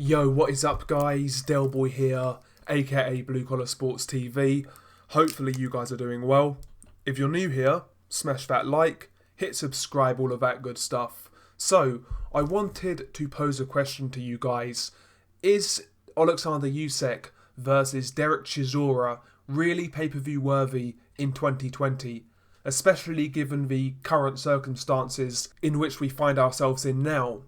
Yo, what is up guys? Delboy here, aka Blue Collar Sports TV. Hopefully you guys are doing well. If you're new here, smash that like, hit subscribe, all of that good stuff. So, I wanted to pose a question to you guys. Is Oleksandr Usyk versus Dereck Chisora really pay-per-view worthy in 2020? Especially given the current circumstances in which we find ourselves in now.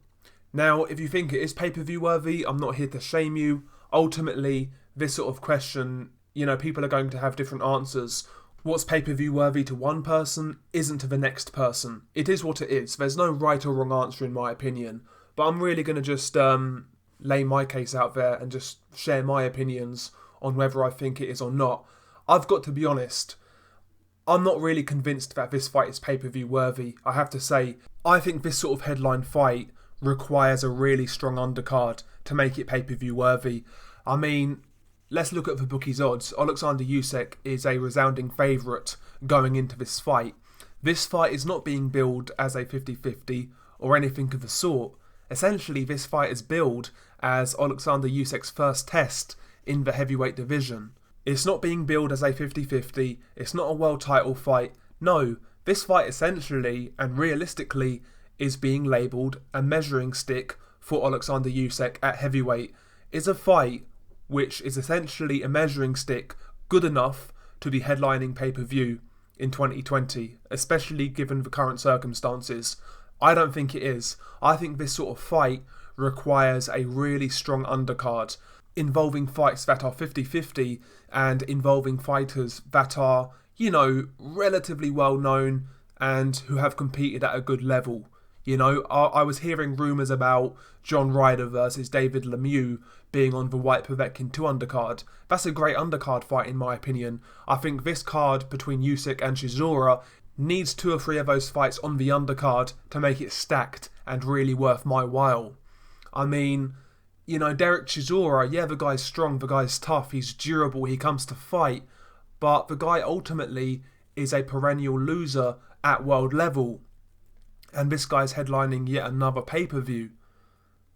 Now, if you think it is pay-per-view worthy, I'm not here to shame you. Ultimately, this sort of question, people are going to have different answers. What's pay-per-view worthy to one person isn't to the next person. It is what it is. There's no right or wrong answer in my opinion. But I'm really going to just lay my case out there and just share my opinions on whether I think it is or not. I've got to be honest. I'm not really convinced that this fight is pay-per-view worthy. I have to say, I think this sort of headline fight requires a really strong undercard to make it pay-per-view worthy. I mean, let's look at the bookies' odds. Oleksandr Usyk is a resounding favourite going into this fight. This fight is not being billed as a 50-50 or anything of the sort. Essentially, this fight is billed as Oleksandr Usyk's first test in the heavyweight division. It's not being billed as a 50-50, it's not a world title fight. No, this fight essentially and realistically is being labelled a measuring stick for Oleksandr Usyk at heavyweight. Is a fight which is essentially a measuring stick good enough to be headlining pay-per-view in 2020, especially given the current circumstances? I don't think it is. I think this sort of fight requires a really strong undercard, involving fights that are 50-50 and involving fighters that are, relatively well known and who have competed at a good level. I was hearing rumours about John Ryder versus David Lemieux being on the White Povetkin 2 undercard. That's a great undercard fight in my opinion. I think this card between Usyk and Chisora needs 2 or 3 of those fights on the undercard to make it stacked and really worth my while. I mean, Dereck Chisora, yeah, the guy's strong, the guy's tough, he's durable, he comes to fight, but the guy ultimately is a perennial loser at world level. And this guy's headlining yet another pay-per-view.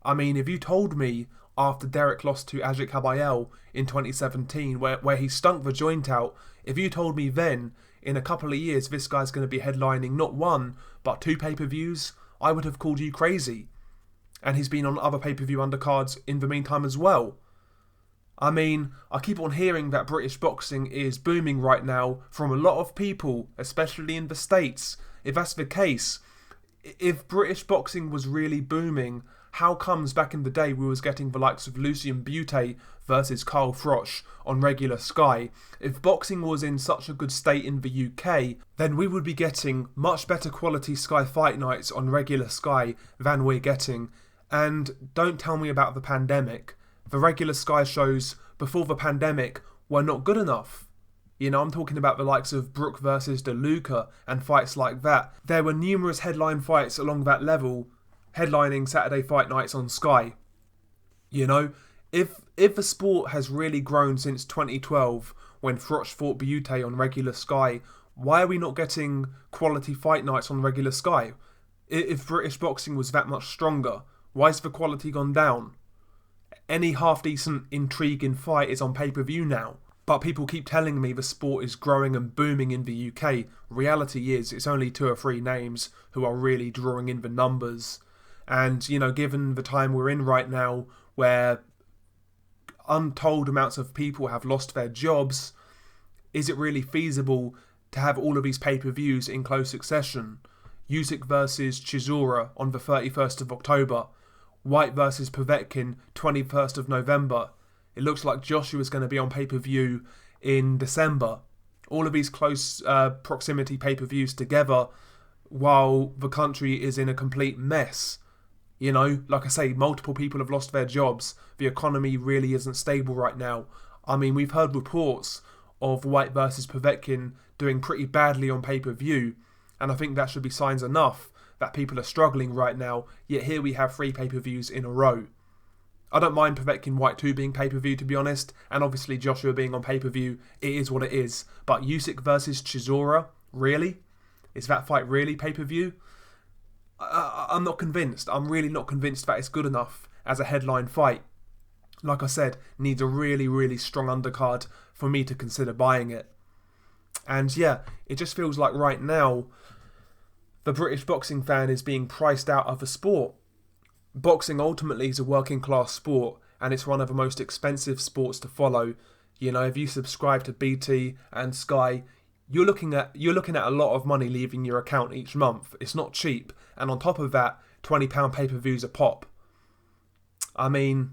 I mean, if you told me after Dereck lost to Ajit Kabayel in 2017, where he stunk the joint out, if you told me then, in a couple of years, this guy's going to be headlining not 1, but 2 pay-per-views, I would have called you crazy. And he's been on other pay-per-view undercards in the meantime as well. I mean, I keep on hearing that British boxing is booming right now from a lot of people, especially in the States. If that's the case, if British boxing was really booming, how comes back in the day we was getting the likes of Lucien Butte versus Carl Froch on regular Sky? If boxing was in such a good state in the UK, then we would be getting much better quality Sky Fight Nights on regular Sky than we're getting. And don't tell me about the pandemic. The regular Sky shows before the pandemic were not good enough. I'm talking about the likes of Brook versus DeLuca and fights like that. There were numerous headline fights along that level, headlining Saturday Fight Nights on Sky. If the sport has really grown since 2012, when Froch fought Butte on regular Sky, why are we not getting quality fight nights on regular Sky? If British boxing was that much stronger, why has the quality gone down? Any half-decent, intriguing fight is on pay-per-view now. But people keep telling me the sport is growing and booming in the UK. Reality is, it's only 2 or 3 names who are really drawing in the numbers. And, given the time we're in right now, where untold amounts of people have lost their jobs, is it really feasible to have all of these pay-per-views in close succession? Usyk versus Chisora on the 31st of October. White versus Povetkin, 21st of November. It looks like Joshua's going to be on pay-per-view in December. All of these close proximity pay-per-views together while the country is in a complete mess. Like I say, multiple people have lost their jobs. The economy really isn't stable right now. I mean, we've heard reports of White versus Povetkin doing pretty badly on pay-per-view, and I think that should be signs enough that people are struggling right now, yet here we have 3 pay-per-views in a row. I don't mind Povetkin White 2 being pay-per-view, to be honest, and obviously Joshua being on pay-per-view, it is what it is. But Usyk versus Chisora, really? Is that fight really pay-per-view? I'm not convinced. I'm really not convinced that it's good enough as a headline fight. like I said, needs a really, really strong undercard for me to consider buying it. And yeah, it just feels like right now the British boxing fan is being priced out of the sport. Boxing ultimately is a working class sport, and it's one of the most expensive sports to follow. You know, if you subscribe to BT and Sky, you're looking at a lot of money leaving your account each month. It's not cheap, and on top of that, £20 pay-per-views a pop. I mean,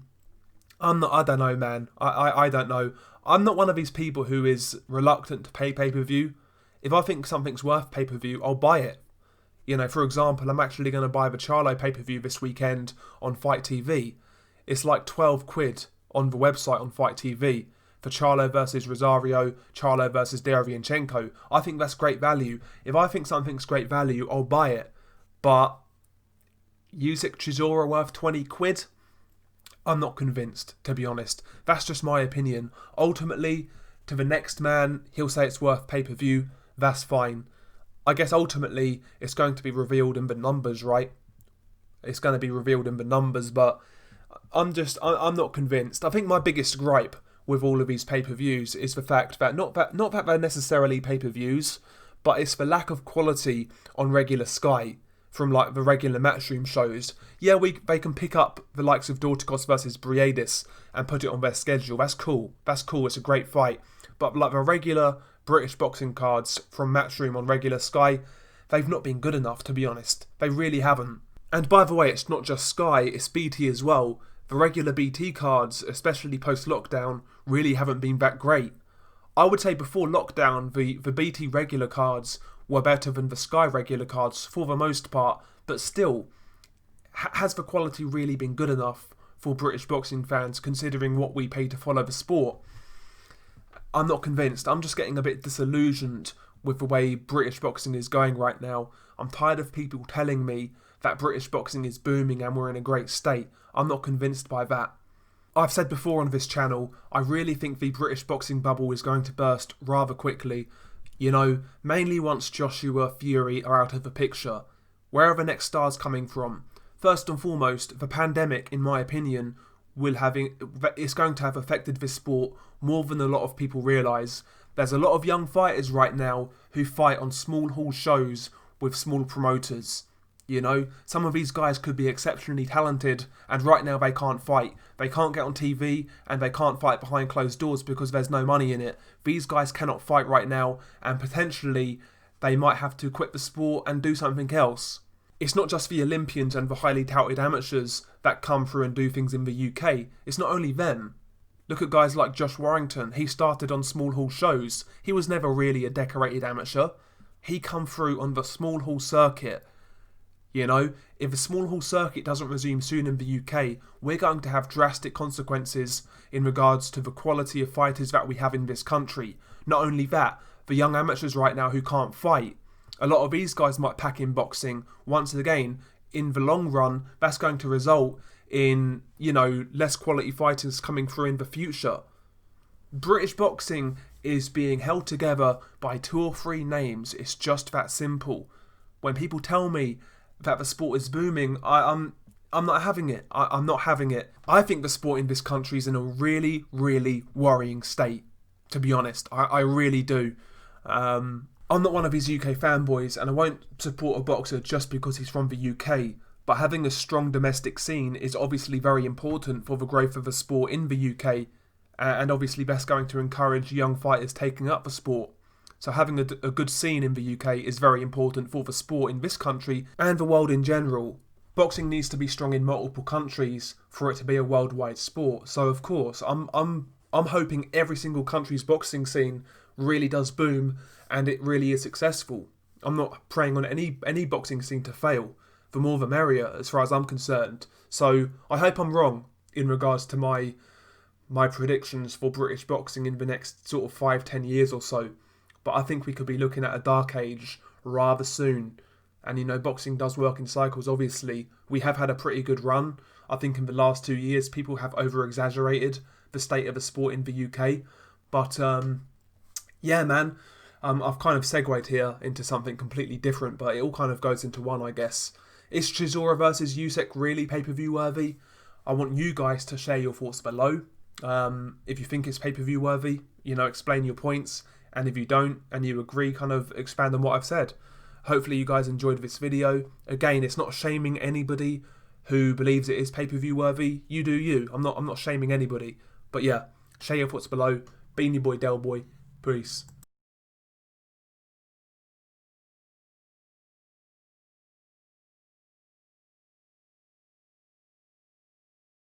I don't know, man. I don't know. I'm not one of these people who is reluctant to pay pay-per-view. If I think something's worth pay-per-view, I'll buy it. You know, for example, I'm actually going to buy the Charlo pay-per-view this weekend on Fight TV. It's like 12 quid on the website on Fight TV for Charlo versus Rosario, Charlo versus Derevyanchenko. I think that's great value. If I think something's great value, I'll buy it. But Usyk Chisora worth 20 quid? I'm not convinced, to be honest. That's just my opinion. Ultimately, to the next man, he'll say it's worth pay-per-view. That's fine. I guess ultimately it's going to be revealed in the numbers, right? It's going to be revealed in the numbers, but I'm not convinced. I think my biggest gripe with all of these pay-per-views is the fact that not that they're necessarily pay-per-views, but it's the lack of quality on regular Sky from like the regular Matchroom shows. Yeah, they can pick up the likes of Dorticos versus Briedis and put it on their schedule. That's cool. It's a great fight. But like the regular British boxing cards from Matchroom on regular Sky, they've not been good enough, to be honest. They really haven't. And by the way, it's not just Sky, it's BT as well. The regular BT cards, especially post-lockdown, really haven't been that great. I would say before lockdown, the BT regular cards were better than the Sky regular cards for the most part, but still, has the quality really been good enough for British boxing fans, considering what we pay to follow the sport? I'm not convinced. I'm just getting a bit disillusioned with the way British boxing is going right now. I'm tired of people telling me that British boxing is booming and we're in a great state. I'm not convinced by that. I've said before on this channel, I really think the British boxing bubble is going to burst rather quickly. You know, mainly once Joshua, Fury are out of the picture. Where are the next stars coming from? First and foremost, the pandemic, in my opinion, it's going to have affected this sport more than a lot of people realise. There's a lot of young fighters right now who fight on small hall shows with small promoters. You know, some of these guys could be exceptionally talented, and right now they can't fight. They can't get on TV, and they can't fight behind closed doors because there's no money in it. These guys cannot fight right now, and potentially they might have to quit the sport and do something else. It's not just the Olympians and the highly touted amateurs that come through and do things in the UK. It's not only them. Look at guys like Josh Warrington. He started on small hall shows. He was never really a decorated amateur. He come through on the small hall circuit. You know, if the small hall circuit doesn't resume soon in the UK, we're going to have drastic consequences in regards to the quality of fighters that we have in this country. Not only that, the young amateurs right now who can't fight, a lot of these guys might pack in boxing. Once again, in the long run, that's going to result in, you know, less quality fighters coming through in the future. British boxing is being held together by 2 or 3 names. It's just that simple. When people tell me that the sport is booming, I'm not having it. I'm not having it. I think the sport in this country is in a really, really worrying state, to be honest. I really do. I'm not one of these UK fanboys, and I won't support a boxer just because he's from the UK, but having a strong domestic scene is obviously very important for the growth of the sport in the UK, and obviously that's going to encourage young fighters taking up the sport. So having a good scene in the UK is very important for the sport in this country and the world in general. Boxing needs to be strong in multiple countries for it to be a worldwide sport. So of course, I'm hoping every single country's boxing scene really does boom and it really is successful. I'm not praying on any boxing scene to fail. The more the merrier, as far as I'm concerned. So I hope I'm wrong in regards to my predictions for British boxing in the next sort of 5-10 years or so. But I think we could be looking at a dark age rather soon. And, you know, boxing does work in cycles, obviously. We have had a pretty good run. I think in the last 2 years, people have over-exaggerated the state of the sport in the UK. But, yeah, man, I've kind of segued here into something completely different, but it all kind of goes into one, I guess. Is Chisora versus Usyk really pay-per-view worthy? I want you guys to share your thoughts below. If you think it's pay-per-view worthy, explain your points. And if you don't, and you agree, kind of expand on what I've said. Hopefully you guys enjoyed this video. Again, it's not shaming anybody who believes it is pay-per-view worthy. You do you. I'm not shaming anybody. But yeah, share your thoughts below. Beanie Boy Del Boy. Peace.